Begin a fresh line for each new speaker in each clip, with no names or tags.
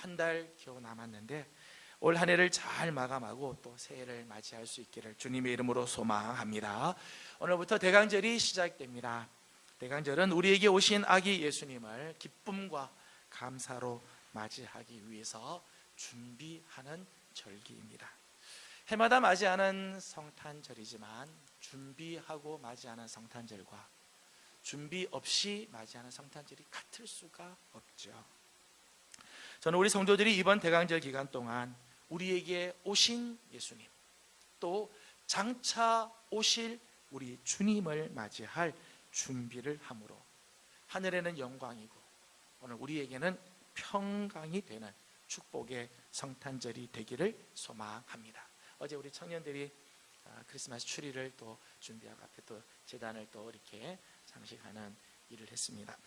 한 달 겨우 남았는데 올 한 해를 잘 마감하고 또 새해를 맞이할 수 있기를 주님의 이름으로 소망합니다. 오늘부터 대강절이 시작됩니다. 대강절은 우리에게 오신 아기 예수님을 기쁨과 감사로 맞이하기 위해서 준비하는 절기입니다. 해마다 맞이하는 성탄절이지만 준비하고 맞이하는 성탄절과 준비 없이 맞이하는 성탄절이 같을 수가 없죠. 저는 우리 성도들이 이번 대강절 기간 동안 우리에게 오신 예수님, 또 장차 오실 우리 주님을 맞이할 준비를 함으로 하늘에는 영광이고 오늘 우리에게는 평강이 되는 축복의 성탄절이 되기를 소망합니다. 어제 우리 청년들이 크리스마스 추리를 또 준비하고 앞에 또 제단을 또 이렇게 장식하는 일을 했습니다.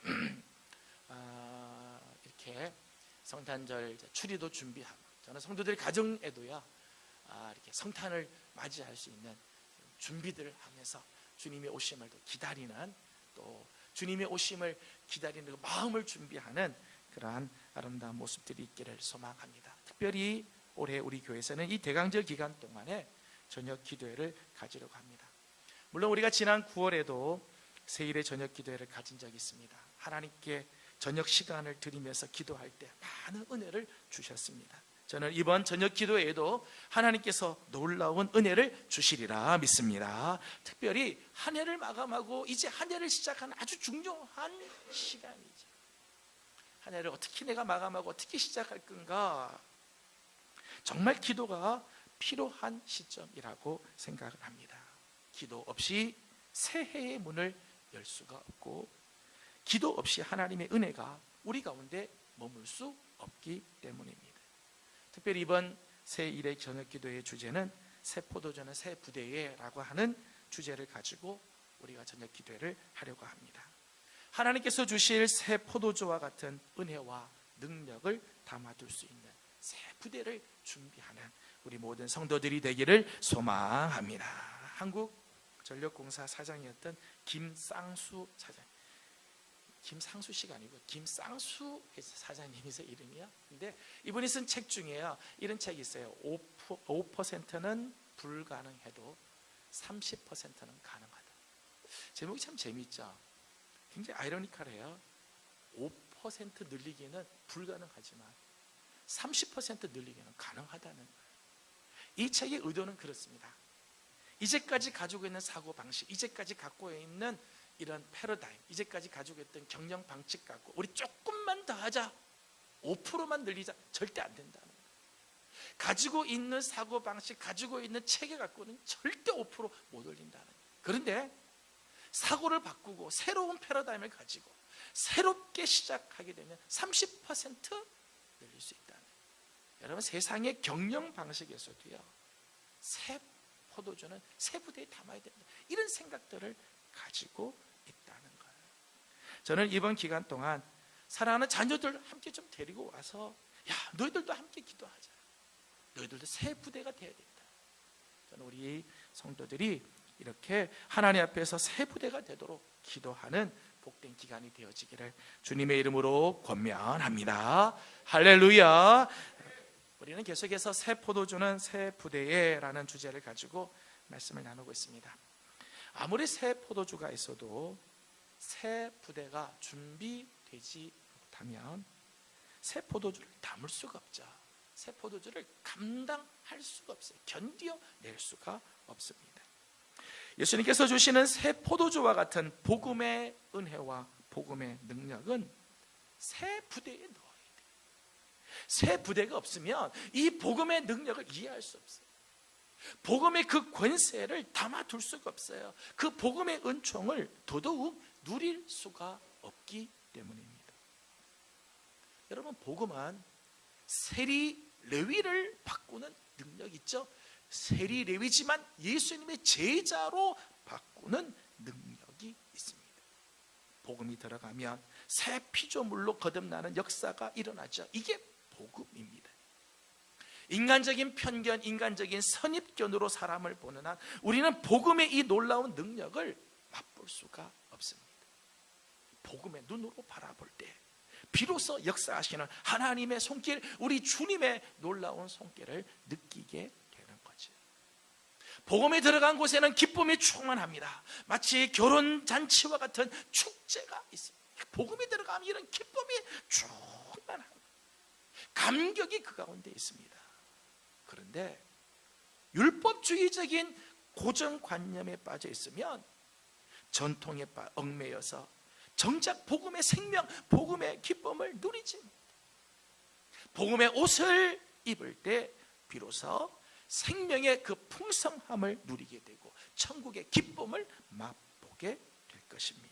이렇게 성탄절 추리도 준비하고 저는 성도들 가정에도요 이렇게 성탄을 맞이할 수 있는 준비들을 하면서 주님의 오심을 또 기다리는, 또 주님의 오심을 기다리는 마음을 준비하는 그러한 아름다운 모습들이 있기를 소망합니다. 특별히 올해 우리 교회에서는 이 대강절 기간 동안에 저녁 기도회를 가지려고 합니다. 물론 우리가 지난 9월에도 세일의 저녁 기도회를 가진 적이 있습니다. 하나님께 저녁 시간을 드리면서 기도할 때 많은 은혜를 주셨습니다. 저는 이번 저녁 기도회에도 하나님께서 놀라운 은혜를 주시리라 믿습니다. 특별히 한 해를 마감하고 이제 한 해를 시작하는 아주 중요한 시간이죠. 한 해를 어떻게 내가 마감하고 어떻게 시작할 건가, 정말 기도가 필요한 시점이라고 생각을 합니다. 기도 없이 새해의 문을 열 수가 없고 기도 없이 하나님의 은혜가 우리 가운데 머물 수 없기 때문입니다. 특별히 이번 새일의 저녁 기도의 주제는 새 포도주는 새 부대에라고 하는 주제를 가지고 우리가 저녁 기도회를 하려고 합니다. 하나님께서 주실 새 포도주와 같은 은혜와 능력을 담아둘 수 있는 새 부대를 준비하는 우리 모든 성도들이 되기를 소망합니다. 한국전력공사 사장이었던 김쌍수 사장, 김상수 씨가 아니고 김쌍수 사장님이세요, 이름이요. 근데 이분이 쓴 책 중에요 이런 책이 있어요. 5%는 불가능해도 30%는 가능하다. 제목이 참 재미있죠. 굉장히 아이러니컬해요. 5% 늘리기는 불가능하지만 30% 늘리기는 가능하다는 거예요. 이 책의 의도는 그렇습니다. 이제까지 가지고 있는 사고방식, 이제까지 갖고 있는 이런 패러다임, 이제까지 가지고 있던 경영 방식 갖고 우리 조금만 더 하자, 5%만 늘리자, 절대 안 된다는 거예요. 가지고 있는 사고방식, 가지고 있는 체계 갖고는 절대 5%못 올린다는 거예요. 그런데 사고를 바꾸고 새로운 패러다임을 가지고 새롭게 시작하게 되면 30% 늘릴 수 있다는 거예요. 여러분, 세상의 경영 방식에서도요 새 포도주는 새 부대에 담아야 된다, 이런 생각들을 가지고 있다는 거예요. 저는 이번 기간 동안 사랑하는 자녀들 함께 좀 데리고 와서 야, 너희들도 함께 기도하자, 너희들도 새 부대가 돼야 된다. 저는 우리 성도들이 이렇게 하나님 앞에서 새 부대가 되도록 기도하는 복된 기간이 되어지기를 주님의 이름으로 권면합니다. 할렐루야. 우리는 계속해서 새 포도주는 새 부대에라는 주제를 가지고 말씀을 나누고 있습니다. 아무리 새 포도주가 있어도 새 부대가 준비되지 못하면 새 포도주를 담을 수가 없죠. 새 포도주를 감당할 수가 없어요. 견뎌낼 수가 없습니다. 예수님께서 주시는 새 포도주와 같은 복음의 은혜와 복음의 능력은 새 부대에 넣어야 돼요. 새 부대가 없으면 이 복음의 능력을 이해할 수 없어요. 복음의 그 권세를 담아둘 수가 없어요. 그 복음의 은총을 더더욱 누릴 수가 없기 때문입니다. 여러분, 복음은 세리 레위를 바꾸는 능력이 있죠. 세리 레위지만 예수님의 제자로 바꾸는 능력이 있습니다. 복음이 들어가면 새 피조물로 거듭나는 역사가 일어나죠. 이게 복음입니다. 인간적인 편견, 인간적인 선입견으로 사람을 보는 한 우리는 복음의 이 놀라운 능력을 맛볼 수가 없습니다. 복음의 눈으로 바라볼 때, 비로소 역사하시는 하나님의 손길, 우리 주님의 놀라운 손길을 느끼게 되는 거죠. 복음에 들어간 곳에는 기쁨이 충만합니다. 마치 결혼잔치와 같은 축제가 있습니다. 복음에 들어가면 이런 기쁨이 충만합니다. 감격이 그 가운데 있습니다. 그런데 율법주의적인 고정관념에 빠져 있으면 전통에 얽매여서 정작 복음의 생명, 복음의 기쁨을 누리지 못합니다. 복음의 옷을 입을 때 비로소 생명의 그 풍성함을 누리게 되고 천국의 기쁨을 맛보게 될 것입니다.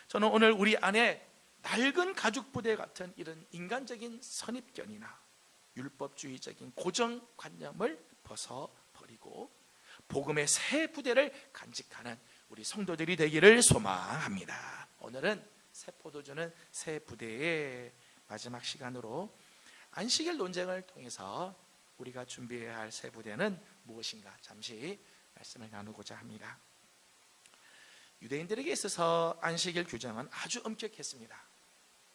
저는 오늘 우리 안에 낡은 가죽부대 같은 이런 인간적인 선입견이나 율법주의적인 고정관념을 벗어버리고 복음의 새 부대를 간직하는 우리 성도들이 되기를 소망합니다. 오늘은 새 포도주는 새 부대의 마지막 시간으로 안식일 논쟁을 통해서 우리가 준비해야 할 새 부대는 무엇인가 잠시 말씀을 나누고자 합니다. 유대인들에게 있어서 안식일 규정은 아주 엄격했습니다.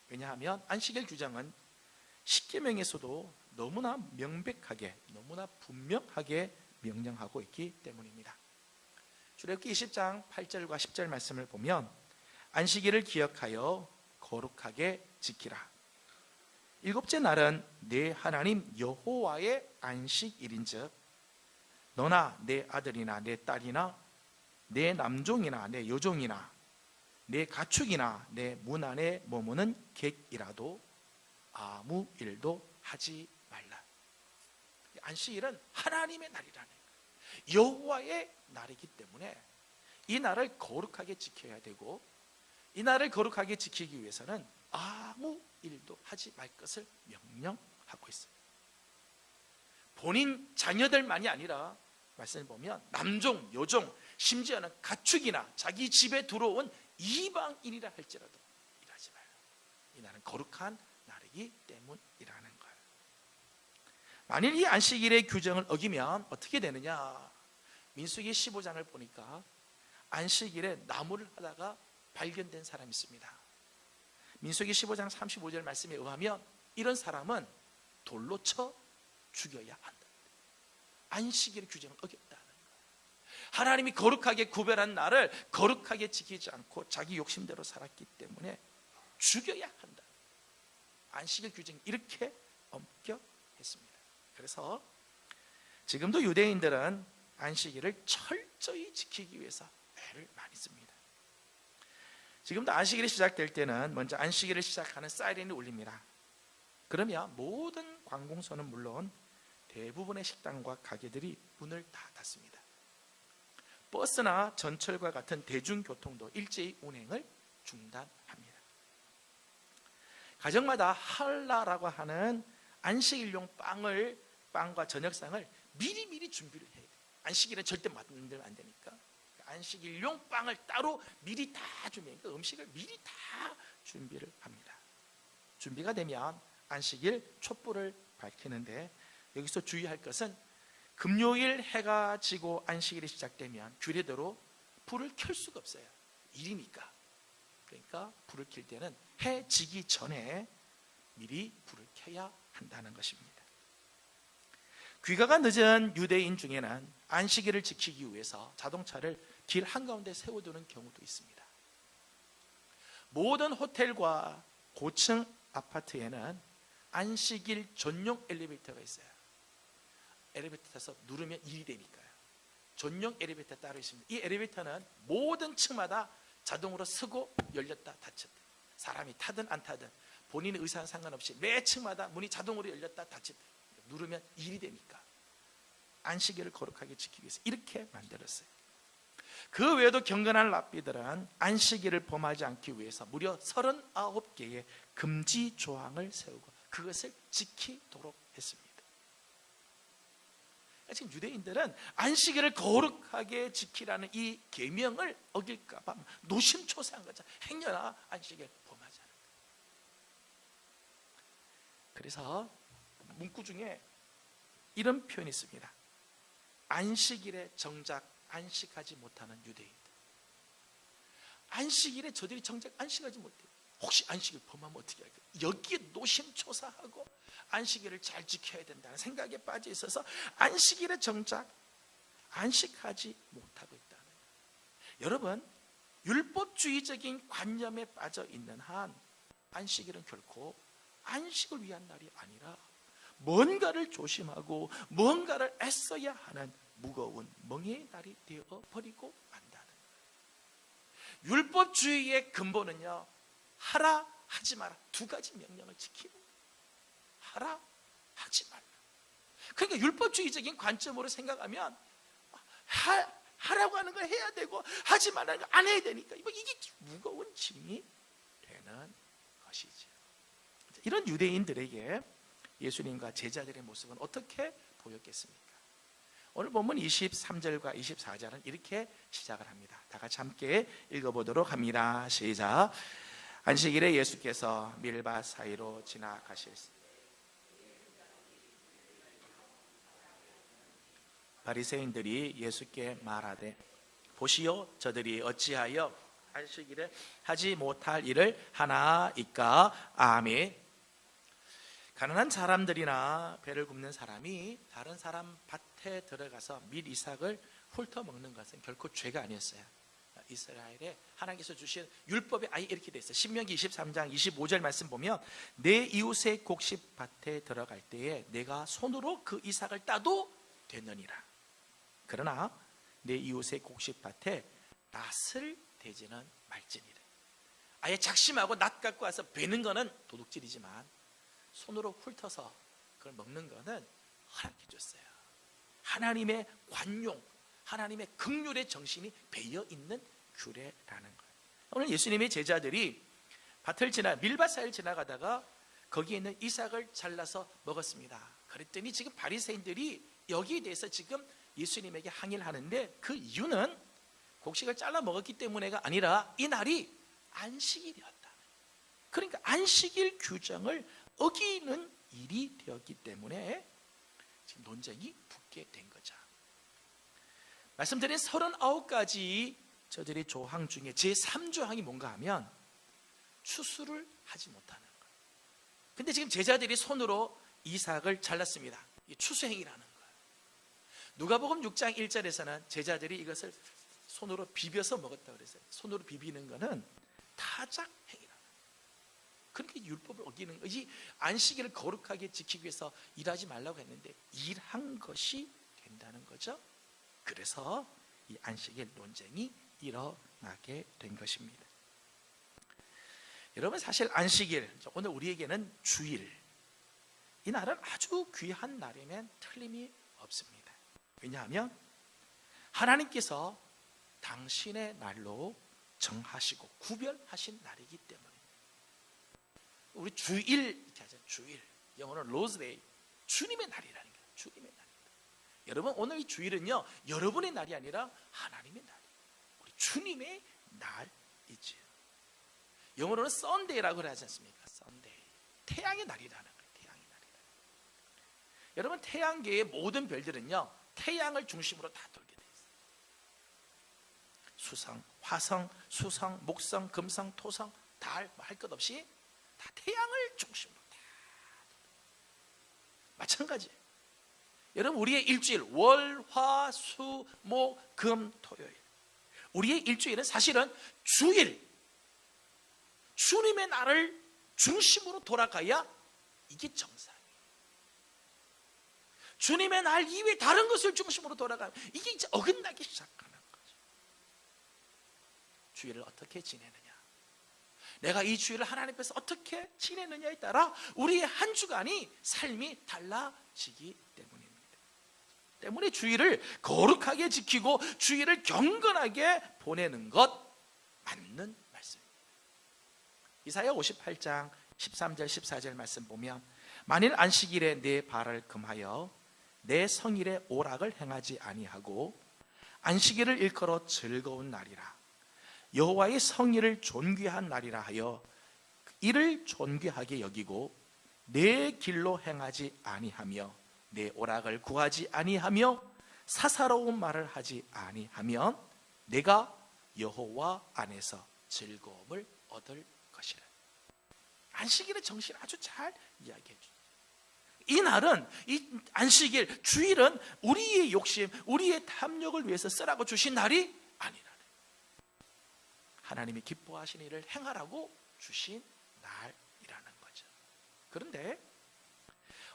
왜냐하면 안식일 규정은 십계명에서도 너무나 명백하게, 너무나 분명하게 명령하고 있기 때문입니다. 출애굽기 20장 8절과 10절 말씀을 보면 안식일을 기억하여 거룩하게 지키라. 일곱째 날은 내 하나님 여호와의 안식일인즉 너나 내 아들이나 내 딸이나 내 남종이나 내 여종이나 내 가축이나 내 문 안에 머무는 객이라도 아무 일도 하지 말라. 안식일은 하나님의 날이라는 거예요. 여호와의 날이기 때문에 이 날을 거룩하게 지켜야 되고 이 날을 거룩하게 지키기 위해서는 아무 일도 하지 말 것을 명령하고 있습니다. 본인 자녀들만이 아니라 말씀을 보면 남종, 여종, 심지어는 가축이나 자기 집에 들어온 이방인이라 할지라도 일하지 말라. 이 날은 거룩한 날이기 때문이라는 거예요. 만일 이 안식일의 규정을 어기면 어떻게 되느냐? 민수기 15장을 보니까 안식일에 나무를 하다가 발견된 사람이 있습니다. 민수기 15장 35절 말씀에 의하면 이런 사람은 돌로 쳐 죽여야 한다. 안식일의 규정을 어겼다는 거예요. 하나님이 거룩하게 구별한 날을 거룩하게 지키지 않고 자기 욕심대로 살았기 때문에 죽여야 한다. 안식일 규정이 이렇게 엄격했습니다. 그래서 지금도 유대인들은 안식일을 철저히 지키기 위해서 애를 많이 씁니다. 지금도 안식일이 시작될 때는 먼저 안식일을 시작하는 사이렌이 울립니다. 그러면 모든 관공서는 물론 대부분의 식당과 가게들이 문을 다 닫습니다. 버스나 전철과 같은 대중교통도 일제히 운행을 중단합니다. 가정마다 할라라고 하는 안식일용 빵과 저녁상을 미리미리 준비를 해야 돼요. 안식일은 절대 만들면 안 되니까 안식일용 빵을 따로 미리 다 준비하니까 음식을 미리 다 준비를 합니다. 준비가 되면 안식일 촛불을 밝히는데 여기서 주의할 것은 금요일 해가 지고 안식일이 시작되면 규례대로 불을 켤 수가 없어요. 일이니까. 그러니까 불을 켤 때는 해 지기 전에 미리 불을 켜야 한다는 것입니다. 귀가가 늦은 유대인 중에는 안식일을 지키기 위해서 자동차를 길 한가운데 세워두는 경우도 있습니다. 모든 호텔과 고층 아파트에는 안식일 전용 엘리베이터가 있어요. 엘리베이터 타서 누르면 일이 되니까요. 전용 엘리베이터 따로 있습니다. 이 엘리베이터는 모든 층마다 자동으로 서고 열렸다 닫혔다. 사람이 타든 안 타든 본인의 의사와 상관없이 매 층마다 문이 자동으로 열렸다 닫혔다. 누르면 일이 되니까 안식일을 거룩하게 지키기 위해서 이렇게 만들었어요. 그 외에도 경건한 랍비들은 안식일을 범하지 않기 위해서 무려 39개의 금지 조항을 세우고 그것을 지키도록 했습니다. 지금 유대인들은 안식일을 거룩하게 지키라는 이 계명을 어길까 봐 노심초사한 거죠. 행여나 안식일 범하지 않을까. 그래서 문구 중에 이런 표현이 있습니다. 안식일에 정작 안식하지 못하는 유대인들. 안식일에 저들이 정작 안식하지 못해요. 혹시 안식일 범하면 어떻게 할까? 여기에 노심초사하고 안식일을 잘 지켜야 된다는 생각에 빠져 있어서 안식일에 정작 안식하지 못하고 있다는 거예요. 여러분, 율법주의적인 관념에 빠져 있는 한 안식일은 결코 안식을 위한 날이 아니라 뭔가를 조심하고 뭔가를 애써야 하는 무거운 멍해의 날이 되어버리고 만다는 거예요. 율법주의의 근본은요, 하라 하지 마라, 두 가지 명령을 지키는 거예요. 하라 하지 말라. 그러니까 율법주의적인 관점으로 생각하면 하라고 하는 걸 해야 되고 하지 말라는 걸 안 해야 되니까 이게 무거운 짐이 되는 것이죠. 이런 유대인들에게 예수님과 제자들의 모습은 어떻게 보였겠습니까? 오늘 본문 23절과 24절은 이렇게 시작을 합니다. 다 같이 함께 읽어보도록 합니다. 시작. 안식일에 예수께서 밀밭 사이로 지나가실세 바리새인들이 예수께 말하되 보시오, 저들이 어찌하여 안식일에 하지 못할 일을 하나이까. 아멘. 가난한 사람들이나 배를 굽는 사람이 다른 사람 밭에 들어가서 밀 이삭을 훑어먹는 것은 결코 죄가 아니었어요. 이스라엘에 하나님께서 주신 율법에 아예 이렇게 돼 있어요. 신명기 23장 25절 말씀 보면 내 이웃의 곡식 밭에 들어갈 때에 내가 손으로 그 이삭을 따도 되느니라. 그러나 내 이웃의 곡식 밭에 낫을 대지는 말지니라. 아예 작심하고 낫 갖고 와서 베는 거는 도둑질이지만 손으로 훑어서 그걸 먹는 거는 허락해 줬어요. 하나님의 관용, 하나님의 긍휼의 정신이 배어 있는 규례라는 거예요. 오늘 예수님의 제자들이 밀밭 사이를 지나가다가 거기에 있는 이삭을 잘라서 먹었습니다. 그랬더니 지금 바리새인들이 여기에 대해서 지금 예수님에게 항의를 하는데 그 이유는 곡식을 잘라 먹었기 때문에가 아니라 이 날이 안식일이었다. 그러니까 안식일 규정을 어기는 일이 되었기 때문에 지금 논쟁이 붙게 된 거죠. 말씀드린 39가지 저들의 조항 중에 제3조항이 뭔가 하면 추수를 하지 못하는 거예요. 근데 지금 제자들이 손으로 이삭을 잘랐습니다. 이게 추수행위라는 거예요. 누가복음 6장 1절에서는 제자들이 이것을 손으로 비벼서 먹었다고 그랬어요. 손으로 비비는 거는 타작행위라. 그렇게 율법을 어기는 거지. 안식일을 거룩하게 지키기 위해서 일하지 말라고 했는데 일한 것이 된다는 거죠. 그래서 이 안식일 논쟁이 일어나게 된 것입니다. 여러분, 사실 안식일, 오늘 우리에게는 주일, 이 날은 아주 귀한 날이면 틀림이 없습니다. 왜냐하면 하나님께서 당신의 날로 정하시고 구별하신 날이기 때문에. 우리 주일 이렇게 하죠. 주일, 영어로는 로즈데이, 주님의 날이라는 거예요. 주님의 날입니다. 여러분, 오늘 이 주일은요, 여러분의 날이 아니라 하나님의 날이에요. 우리 주님의 날이지요. 영어로는 썬데이라고 하지 않습니까? 썬데이, 태양의 날이라는 거예요. 태양의 날이라는 거예요. 여러분, 태양계의 모든 별들은요, 태양을 중심으로 다 돌게 돼 있어요. 수성, 화성, 수성, 목성, 금성, 토성, 달, 할 것 없이 다 태양을 중심으로 다. 마찬가지예요. 여러분, 우리의 일주일 월, 화, 수, 목, 금, 토요일, 우리의 일주일은 사실은 주일, 주님의 날을 중심으로 돌아가야 이게 정상이에요. 주님의 날 이외에 다른 것을 중심으로 돌아가면 이게 이제 어긋나기 시작하는 거죠. 주일을 어떻게 지내느냐, 내가 이 주일을 하나님 앞에서 어떻게 지내느냐에 따라 우리의 한 주간이 삶이 달라지기 때문입니다. 때문에 주일을 거룩하게 지키고 주일을 경건하게 보내는 것 맞는 말씀입니다. 이사야 58장 13절 14절 말씀 보면 만일 안식일에 내 발을 금하여 내 성일에 오락을 행하지 아니하고 안식일을 일컬어 즐거운 날이라 여호와의 성일을 존귀한 날이라 하여 이를 존귀하게 여기고 내 길로 행하지 아니하며 내 오락을 구하지 아니하며 사사로운 말을 하지 아니하면 내가 여호와 안에서 즐거움을 얻을 것이라. 안식일의 정신을 아주 잘 이야기해 줍니다. 이 날은, 이 안식일, 주일은 우리의 욕심, 우리의 탐욕을 위해서 쓰라고 주신 날이 아니라는, 하나님이 기뻐하시는 일을 행하라고 주신 날이라는 거죠. 그런데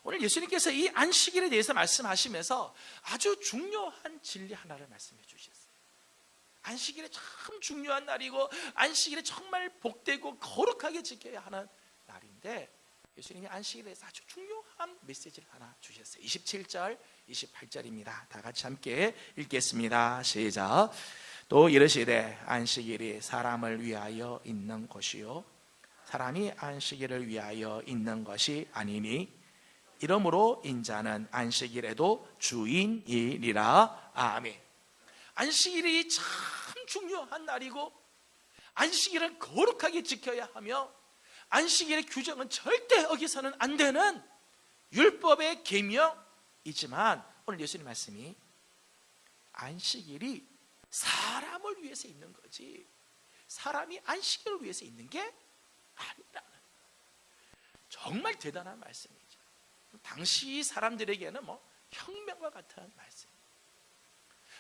오늘 예수님께서 이 안식일에 대해서 말씀하시면서 아주 중요한 진리 하나를 말씀해 주셨어요. 안식일이 참 중요한 날이고 안식일이 정말 복되고 거룩하게 지켜야 하는 날인데, 예수님이 안식일에 대해서 아주 중요한 메시지를 하나 주셨어요. 27절, 28절입니다. 다 같이 함께 읽겠습니다. 시작. 또 이르시되 안식일이 사람을 위하여 있는 것이요 사람이 안식일을 위하여 있는 것이 아니니 이러므로 인자는 안식일에도 주인이니라. 아멘. 안식일이 참 중요한 날이고 안식일은 거룩하게 지켜야 하며 안식일의 규정은 절대 어기서는 안 되는 율법의 계명이지만, 오늘 예수님 말씀이 안식일이 사람을 위해서 있는 거지 사람이 안식일을 위해서 있는 게 아니라는, 정말 대단한 말씀이죠. 당시 사람들에게는 혁명과 같은 말씀.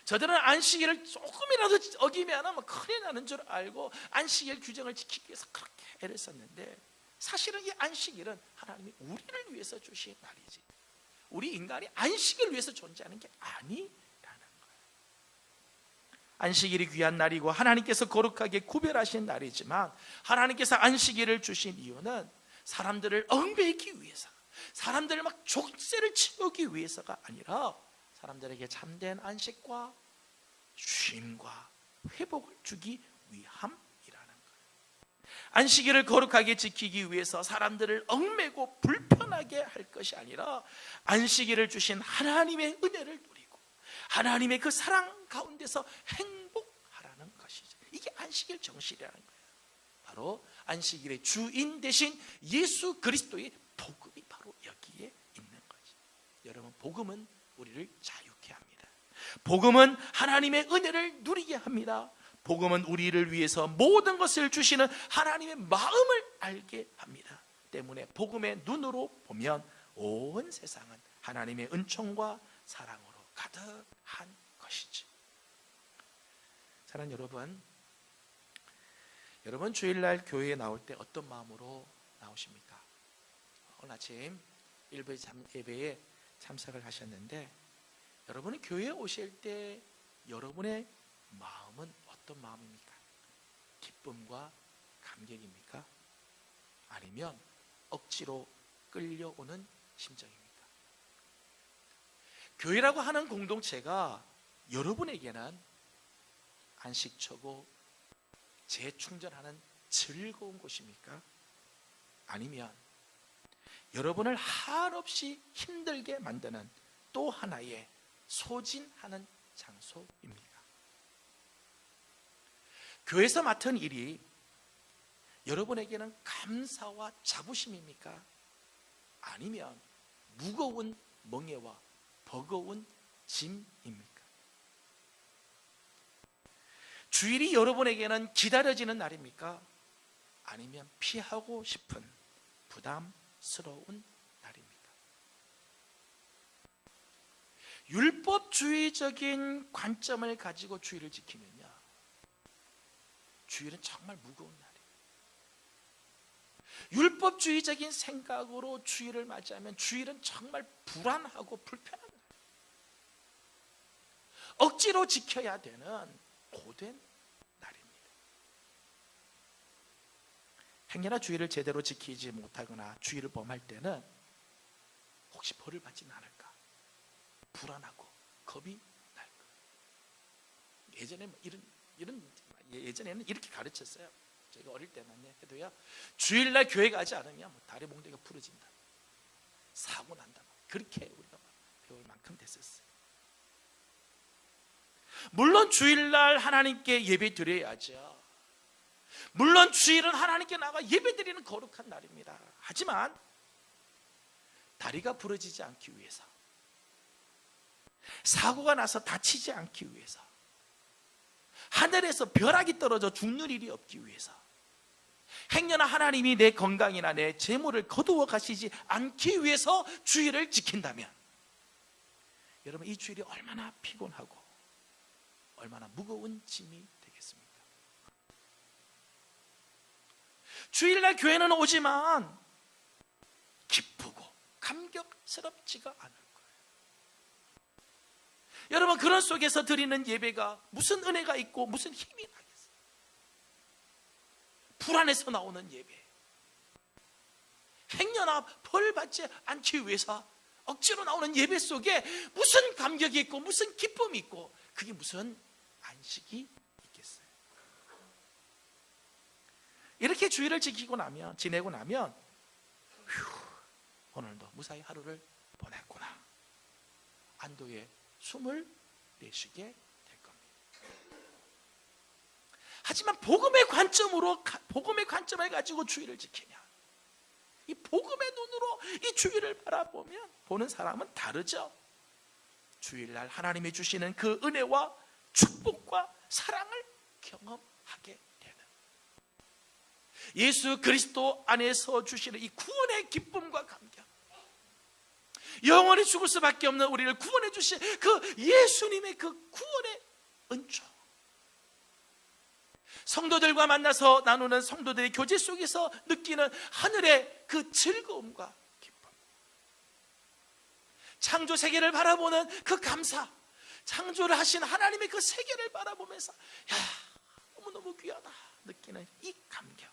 저들은 안식일을 조금이라도 어기면 큰일 나는 줄 알고 안식일 규정을 지키기 위해서 그렇게 애를 썼는데, 사실은 이 안식일은 하나님이 우리를 위해서 주신 날이지 우리 인간이 안식일을 위해서 존재하는 게 아니라는 거예요. 안식일이 귀한 날이고 하나님께서 거룩하게 구별하신 날이지만, 하나님께서 안식일을 주신 이유는 사람들을 얽매이기 위해서, 사람들을 막 족쇄를 채우기 위해서가 아니라 사람들에게 참된 안식과 쉼과 회복을 주기 위함이라는 거예요. 안식일을 거룩하게 지키기 위해서 사람들을 얽매고 불편하게 할 것이 아니라 안식일을 주신 하나님의 은혜를 누리고 하나님의 그 사랑 가운데서 행복하라는 것이죠. 이게 안식일 정신이라는 거예요. 바로 안식일의 주인 되신 예수 그리스도의 복음이 바로 여기에 있는 거죠. 여러분, 복음은 우리를 자유케 합니다. 복음은 하나님의 은혜를 누리게 합니다. 복음은 우리를 위해서 모든 것을 주시는 하나님의 마음을 알게 합니다. 때문에 복음의 눈으로 보면 온 세상은 하나님의 은총과 사랑으로 가득한 것이지. 사랑하는 여러분 주일날 교회에 나올 때 어떤 마음으로 나오십니까? 오늘 아침 일부 예배에 참석을 하셨는데, 여러분이 교회에 오실 때 여러분의 마음은 어떤 마음입니까? 기쁨과 감격입니까? 아니면 억지로 끌려오는 심정입니까? 교회라고 하는 공동체가 여러분에게는 안식처고 재충전하는 즐거운 곳입니까? 아니면 여러분을 한없이 힘들게 만드는 또 하나의 소진하는 장소입니까? 교회에서 맡은 일이 여러분에게는 감사와 자부심입니까? 아니면 무거운 멍에와 버거운 짐입니까? 주일이 여러분에게는 기다려지는 날입니까? 아니면 피하고 싶은 부담스러운 날입니까? 율법주의적인 관점을 가지고 주일을 지키면요, 주일은 정말 무거운 날이에요. 율법주의적인 생각으로 주일을 맞이하면 주일은 정말 불안하고 불편한 날이에요. 억지로 지켜야 되는 고된 날입니다. 행여나 주일을 제대로 지키지 못하거나 주일을 범할 때는 혹시 벌을 받지는 않을까 불안하고 겁이 날 거예요. 예전에는 이렇게 가르쳤어요. 제가 어릴 때만 해도요, 주일날 교회 가지 않으면 다리 몽둥이가 부러진다, 사고 난다, 그렇게 우리가 배울 만큼 됐었어요. 물론 주일날 하나님께 예배 드려야죠. 물론 주일은 하나님께 나가 예배 드리는 거룩한 날입니다. 하지만 다리가 부러지지 않기 위해서, 사고가 나서 다치지 않기 위해서, 하늘에서 벼락이 떨어져 죽는 일이 없기 위해서 행여나 하나님이 내 건강이나 내 재물을 거두어 가시지 않기 위해서 주일을 지킨다면 여러분, 이 주일이 얼마나 피곤하고 얼마나 무거운 짐이 되겠습니까? 주일날 교회는 오지만 기쁘고 감격스럽지가 않을 거예요. 여러분, 그런 속에서 드리는 예배가 무슨 은혜가 있고 무슨 힘이 나겠어요? 불안해서 나오는 예배, 행여나 벌 받지 않기 위해서 억지로 나오는 예배 속에 무슨 감격이 있고 무슨 기쁨이 있고 그게 무슨 안식이 있겠어요? 이렇게 주일을 지내고 나면 오늘도 무사히 하루를 보냈구나, 안도의 숨을 내쉬게 될 겁니다. 하지만 복음의 관점을 가지고 주일을 지키면, 이 복음의 눈으로 이 주일을 바라보면 보는 사람은 다르죠. 주일날 하나님이 주시는 그 은혜와 축복과 사랑을 경험하게 되는, 예수 그리스도 안에서 주시는 이 구원의 기쁨과 감격, 영원히 죽을 수밖에 없는 우리를 구원해 주신 그 예수님의 그 구원의 은총, 성도들과 만나서 나누는 성도들의 교제 속에서 느끼는 하늘의 그 즐거움과 기쁨, 창조 세계를 바라보는 그 감사, 창조를 하신 하나님의 그 세계를 바라보면서 너무너무 귀하다 느끼는 이 감격,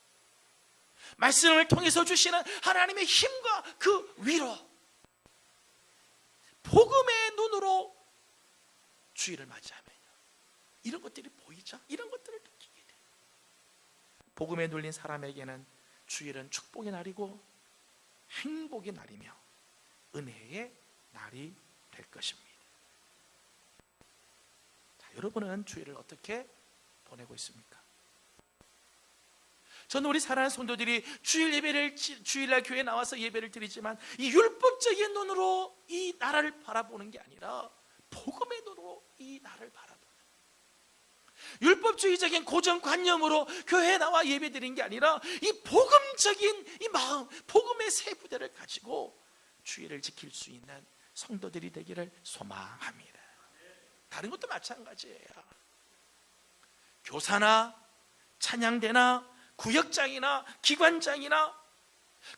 말씀을 통해서 주시는 하나님의 힘과 그 위로, 복음의 눈으로 주일을 맞이하면 이런 것들이 보이죠. 이런 것들을 느끼게 돼요. 복음에 눌린 사람에게는 주일은 축복의 날이고 행복의 날이며 은혜의 날이 될 것입니다. 자, 여러분은 주일을 어떻게 보내고 있습니까? 저는 우리 사랑하는 성도들이 주일날 교회에 나와서 예배를 드리지만 이 율법적인 눈으로 이 나라를 바라보는 게 아니라 복음의 눈으로 이 나라를 바라보는, 율법주의적인 고정관념으로 교회에 나와 예배 드리는 게 아니라 이 복음적인 이 마음, 복음의 새 부대를 가지고 주일을 지킬 수 있는 성도들이 되기를 소망합니다. 다른 것도 마찬가지예요. 교사나 찬양대나 구역장이나 기관장이나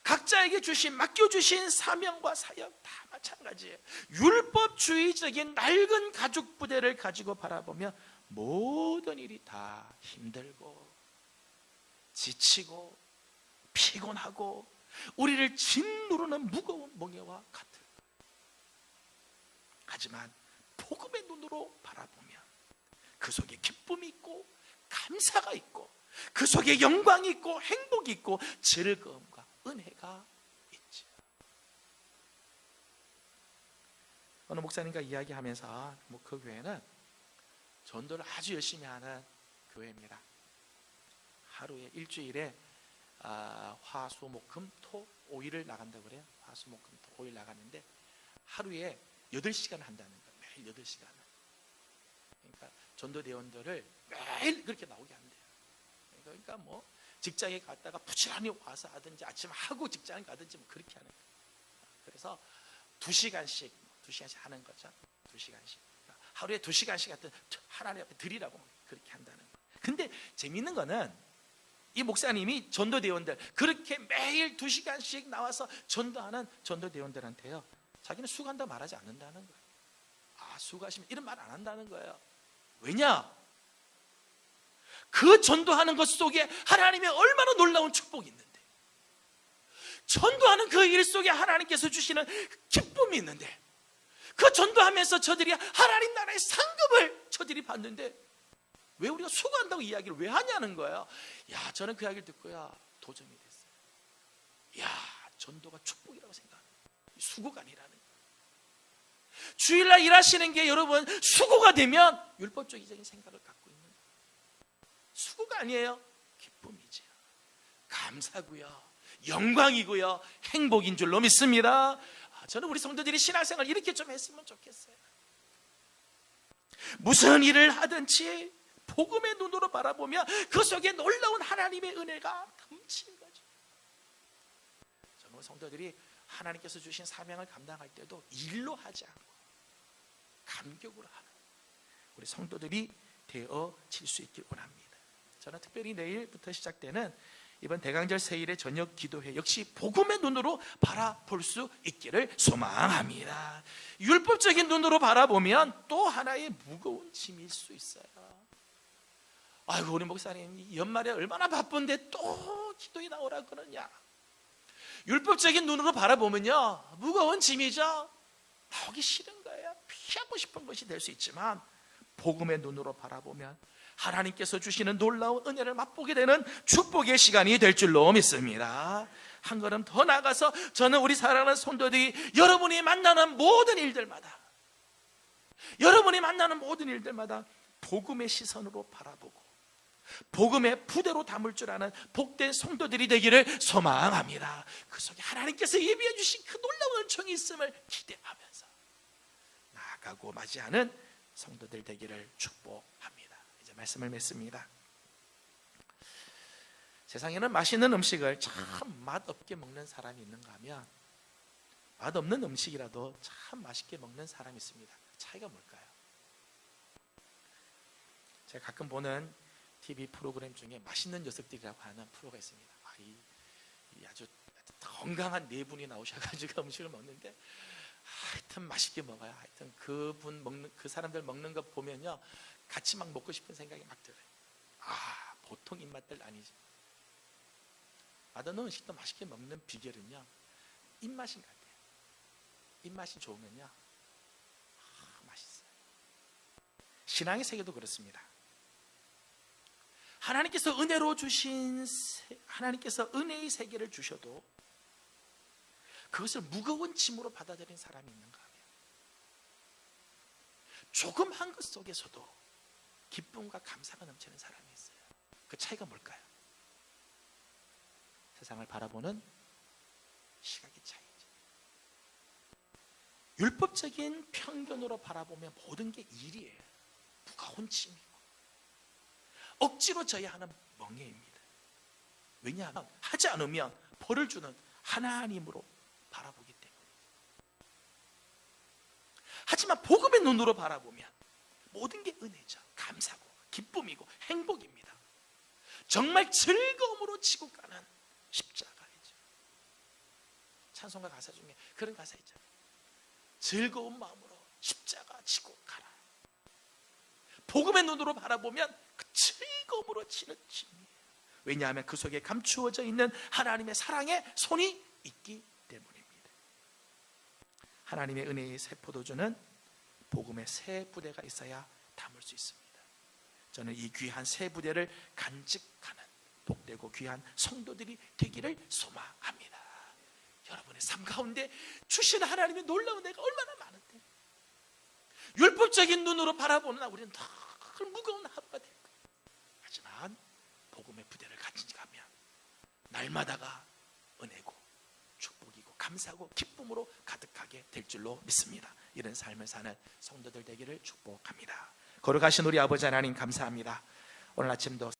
각자에게 맡겨주신 사명과 사역 다 마찬가지예요. 율법주의적인 낡은 가죽 부대를 가지고 바라보면 모든 일이 다 힘들고 지치고 피곤하고 우리를 짓누르는 무거운 멍에와 같을 거예요. 하지만 복음의 눈으로 바라보면 그 속에 기쁨이 있고 감사가 있고 그 속에 영광이 있고 행복이 있고 즐거움과 은혜가 있죠. 어느 목사님과 이야기하면서 그 교회는 전도를 아주 열심히 하는 교회입니다. 하루에 일주일에 화, 수, 목, 금, 토, 5일을 나간다고 그래요. 화, 수, 목, 금, 토 5일 나가는데 하루에 8시간을 한다는 거예요. 매일 8시간을. 그러니까 전도대원들을 매일 그렇게 나오게 한대요. 그러니까 뭐 직장에 갔다가 부지런히 와서 하든지 아침 하고 직장에 가든지 뭐 그렇게 하는 거예요. 그래서 2시간씩 하는 거죠. 2시간씩. 그러니까 하루에 2시간씩 하여튼 하나님 앞에 드리라고 그렇게 한다는 거예요. 근데 재밌는 거는 이 목사님이 전도대원들 그렇게 매일 2시간씩 나와서 전도하는 전도대원들한테요, 자기는 수고한다고 말하지 않는다는 거예요. 수고하시면 이런 말 안 한다는 거예요. 왜냐? 그 전도하는 것 속에 하나님의 얼마나 놀라운 축복이 있는데, 전도하는 그 일 속에 하나님께서 주시는 기쁨이 있는데, 그 전도하면서 저들이 하나님 나라의 상급을 저들이 받는데 왜 우리가 수고한다고 이야기를 왜 하냐는 거예요. 저는 그 이야기를 듣고야 도전이 됐어요. 전도가 축복이라고 생각합니다. 수고가 아니라는 거예요. 주일날 일하시는 게 여러분 수고가 되면 율법적인 생각을 갖고 있는 거예요. 수고가 아니에요. 기쁨이죠. 감사고요, 영광이고요, 행복인 줄로 믿습니다. 저는 우리 성도들이 신앙생활 이렇게 좀 했으면 좋겠어요. 무슨 일을 하든지 복음의 눈으로 바라보며 그 속에 놀라운 하나님의 은혜가 치유가지고 저는 성도들이 하나님께서 주신 사명을 감당할 때도 일로 하지 않고 감격으로 하는 우리 성도들이 되어질 수 있길 원합니다. 저는 특별히 내일부터 시작되는 이번 대강절 세일의 저녁 기도회 역시 복음의 눈으로 바라볼 수 있기를 소망합니다. 율법적인 눈으로 바라보면 또 하나의 무거운 짐일 수 있어요. 아이고 우리 목사님 연말에 얼마나 바쁜데 또 기도에 나오라 그러냐. 율법적인 눈으로 바라보면요 무거운 짐이죠. 나오기 싫은 거예요. 피하고 싶은 것이 될 수 있지만 복음의 눈으로 바라보면 하나님께서 주시는 놀라운 은혜를 맛보게 되는 축복의 시간이 될 줄로 믿습니다. 한 걸음 더 나아가서 저는 우리 사랑하는 성도들이 여러분이 만나는 모든 일들마다 복음의 시선으로 바라보고 복음의 부대로 담을 줄 아는 복된 성도들이 되기를 소망합니다. 그 속에 하나님께서 예비해 주신 그 놀라운 은총이 있음을 기대하면서 나아가고 맞이하는 성도들 되기를 축복합니다. 이제 말씀을 맺습니다. 세상에는 맛있는 음식을 참 맛없게 먹는 사람이 있는가 하면 맛없는 음식이라도 참 맛있게 먹는 사람이 있습니다. 차이가 뭘까요? 제가 가끔 보는 TV 프로그램 중에 맛있는 녀석들이라고 하는 프로가 있습니다. 이 아주 건강한 네 분이 나오셔가지고 음식을 먹는데 하여튼 맛있게 먹어요. 하여튼 그 사람들 먹는 거 보면요 같이 막 먹고 싶은 생각이 막 들어요. 보통 입맛들 아니죠. 맛없는 음식도 맛있게 먹는 비결은요 입맛인 것 같아요. 입맛이 좋으면요 맛있어요. 신앙의 세계도 그렇습니다. 하나님께서 은혜의 세계를 주셔도 그것을 무거운 짐으로 받아들인 사람이 있는가 하면 조금 한 것 속에서도 기쁨과 감사가 넘치는 사람이 있어요. 그 차이가 뭘까요? 세상을 바라보는 시각의 차이죠. 율법적인 편견으로 바라보면 모든 게 일이에요. 무거운 짐이고 억지로 져야 하는 멍해입니다. 왜냐하면 하지 않으면 벌을 주는 하나님으로 바라보기 때문에. 하지만 복음의 눈으로 바라보면 모든 게 은혜죠. 감사고 기쁨이고 행복입니다. 정말 즐거움으로 지고 가는 십자가이죠. 찬송가 가사 중에 그런 가사 있잖아요. 즐거운 마음으로 십자가 지고 가라. 복음의 눈으로 바라보면 그 즐거움으로 치는 짐이에요. 왜냐하면 그 속에 감추어져 있는 하나님의 사랑의 손이 있기 때문입니다. 하나님의 은혜의 새 포도주는 복음의 새 부대가 있어야 담을 수 있습니다. 저는 이 귀한 새 부대를 간직하는 복되고 귀한 성도들이 되기를 소망합니다. 여러분의 삶 가운데 주신 하나님의 놀라운 은혜가 얼마나 많은데 율법적인 눈으로 바라보는 우리는 늘 무거운 하루가 될 거예요. 하지만 복음의 부대를 간직하면 날마다가 은혜고 축복이고 감사하고 기쁨으로 가득하게 될 줄로 믿습니다. 이런 삶을 사는 성도들 되기를 축복합니다. 거룩하신 우리 아버지 하나님 감사합니다. 오늘 아침도